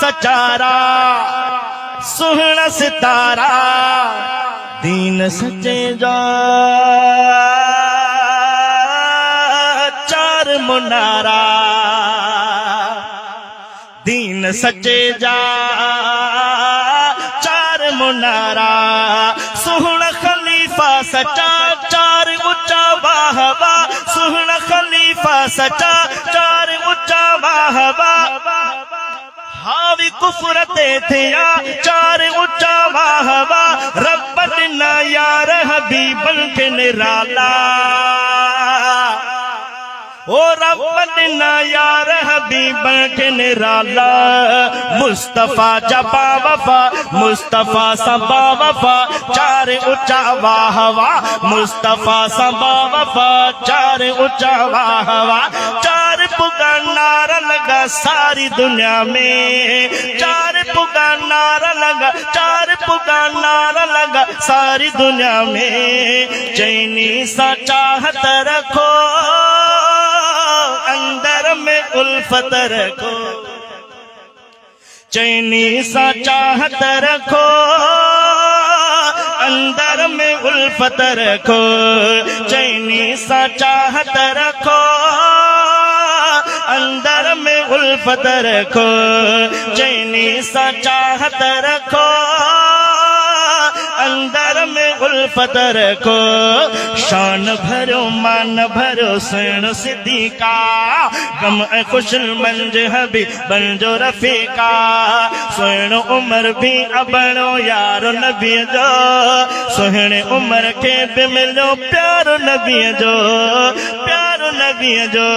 सचारा सुहना सितारा दीन सच्चे जा चार मुनारा दीन सच्चे जा चार मुनारा सुहना खलीफा सचा चार उच्चा वाहवा सुहना खलीफा सचा चार उच्चा वाहवा हावी कुफरते थिया चार उच्चा वाहवा रब्बत ना यार हबीबन के निराला ओ रब्बत ना यार हबीबन के निराला मुस्तफा जबा वफा मुस्तफा सबा वफा चार उच्चा वाहवा मुस्तफा सबा वफा चार उच्चा वाहवा चार पुका नारा लगा सारी दुनिया में चार पुका नारा लगा चार पुका नारा लगा सारी दुनिया में चैनी सा चाहत रखो अंदर में उल्फत रखो चैनी सा चाहत रखो अंदर में उल्फत रखो चैनी सा चाहत रखो अंदर में उल्फत रखो चैनी सा चाहत रखो अंदर में उल्फत रखो शान भरो मान भरो सुन सिद्दीका गम खुशल मंज हबी बंजो रफीका सुन उमर भी अबनो यारो नबी जो सुहने उमर के भी मिलो प्यारो नबी जो प्यारो नबी जो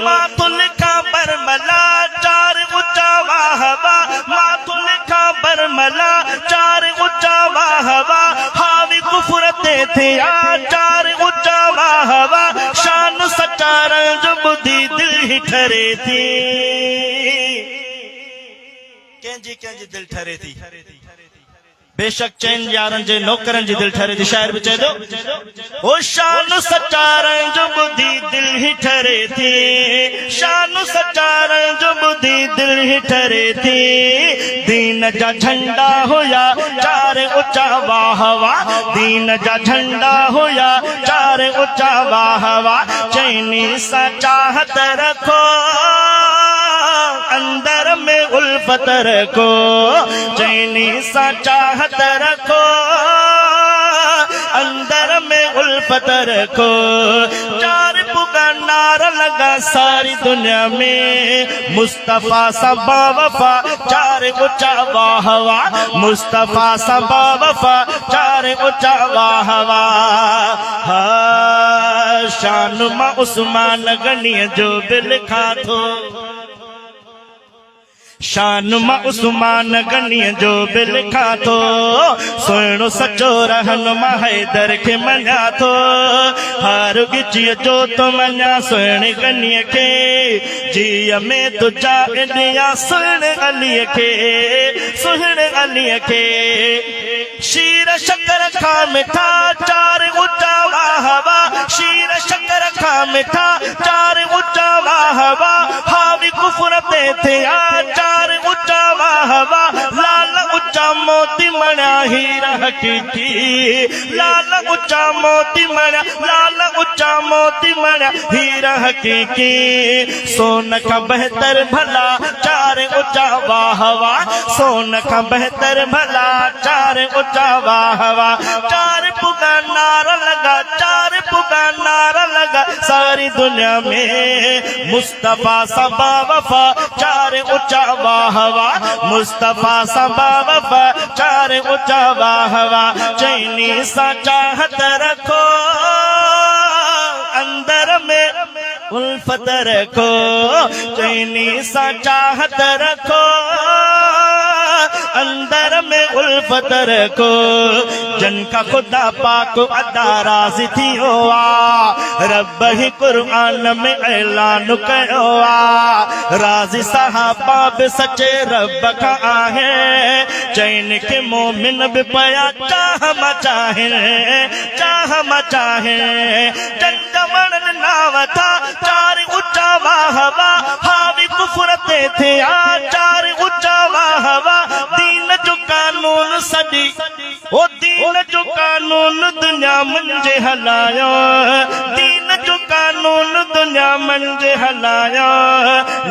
मातुल का बरमला चार उच्चा वाहवा मातुल का बरमला चार उच्चा वाहवा हावी कुफरते थे चार उच्चा वाहवा शान सच्चा रंज बुद्धि दिल ही ठरे थी कंजी दिल ठरे थी बेशक चैन यारन जे नौकरन जी दिल ठरे थी शायर भी चह दो ओ शान सच्चा रंज बुद्धि दिल ही ठरे थी शान सच्चा रंज बुद्धि दिल ही ठरे थी दीन जा झंडा होया चार उच्चा वाहवा दीन जा झंडा होया चार उच्चा वाहवा चैनी सा चाहत रखो अंदर में उल्फत रखो चैनी सा चाहत रखो अंदर में उल्फत रखो चार पुका नारा लगा सारी दुनिया में मुस्तफा सबा वफा चार उच्चा वाहवा मुस्तफा सबा वफा चार उच्चा वाहवा शान मा उस्मान गनी जो बिल खाथो शान मा उस्मान गनीअ जो बिल खाथो सुहिणो सचो रहनुमा हैदर खे मञा थो हर गिचीअ जो तो मञा सुहिणे गनीअ खे जीअ में तुझा इंडिया सुहिणे अलीअ खे सुहिणे अलीअ खे शीर शकर खां मिठा चार उच्चा वाहवा शीर शकर खां मिठा चार उच्चा वाहवा हावी कुफर ते थे चार उच्चा वाहवा लाल उच्चा मोती मणा हीरा हकीकी लाल उच्चा मोती मणा लाल उच्चा मोती मणा हीरा हकीकी सोन का बेहतर भला चार उच्चा वाहवा सोन का बेहतर भला चार उच्चा वाहवा चार पुका नारा लगा चार पुका नारा लगा सारी दुनिया में मुस्तफा सबा वफा चार उच्चा वाहवा मुस्तफा सबा वफा चार उच्चा वाहवा चैनी सा चाहत रखो अंदर में उल्फत रखो चैनी सा चाहत रखो अंदर में उल्फत रखो जिनका खुदा पाक अदा राज़ी थी हुआ रब ही कुरान में ऐलान कयो राज़ी सहाबा भी सचे रब का आहे चैन के मोमिन भी पया चाह मचाहे जंजमण नाव था चार उच्चा वाहवा हावी कुफर ते थे चार उच्चा सदी ओ दीन जो कानून दुनिया मंजे हलायो दीन जो कानून दुनिया मंजे हलायो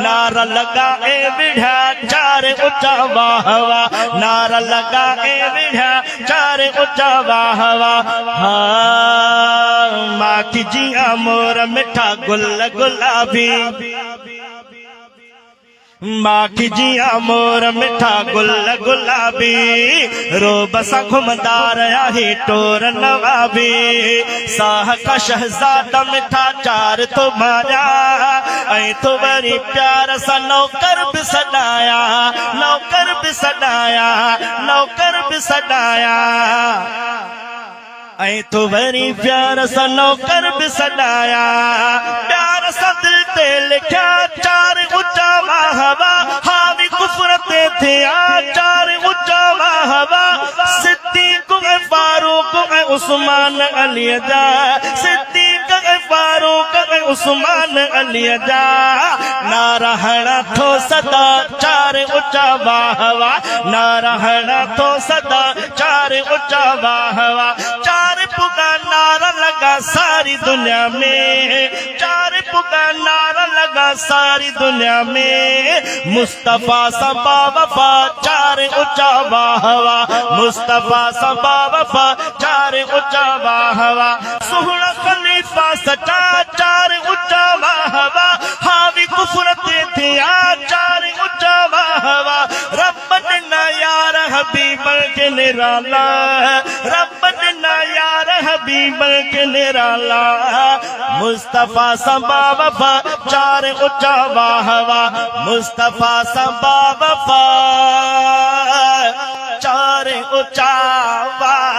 नारा लगा ए विढ़ा चार उच्चा वाह वाह नारा लगा ए विढ़ा चार उच्चा वाह वाह माँ की जिया मोर मिठा गुल गुलाबी माँ की जिया मोर मिठा गुल गुलाबी रो बसा घुमदार आहे टोर नवाबी साह का शहजादा मिठा चार तो माया ऐ तो बड़ी प्यार सा नौकर भी सदाया नौकर भी सदाया नौकर भी सदाया ऐ तो बड़ी प्यार सा नौकर भी सदाया प्यार सा दिल ते लिखा चार उच्चा वाहवा हावी कुफरते थे चार उच्चा वाहवा सिद्दीक ए फारूक ए उस्मान अली जा सिद्दीक ए फारूक ए उस्मान अली जा नारायण थो सदा चार उच्चा वाहवा नारायण थो सदा चार उच्चा वाहवा चार पुगा नारा लगा सारी दुनिया में चार पुगा नारा लगा सारी दुनिया में मुस्तफा सबा वफा चार उच्चा वाहवा मुस्तफा सबा वफा चार उच्चा वाहवा सुहना खलीफा सचा चार उच्चा वाहवा हावी कुफरते थे चार उच्चा वाहवा रब ना यार हबीब के निराला रब ना यार हबीब के निराला मुस्तफा सबा वफा चार उच्चा वाहवा मुस्तफा सबा वफा चार उच्चा वाह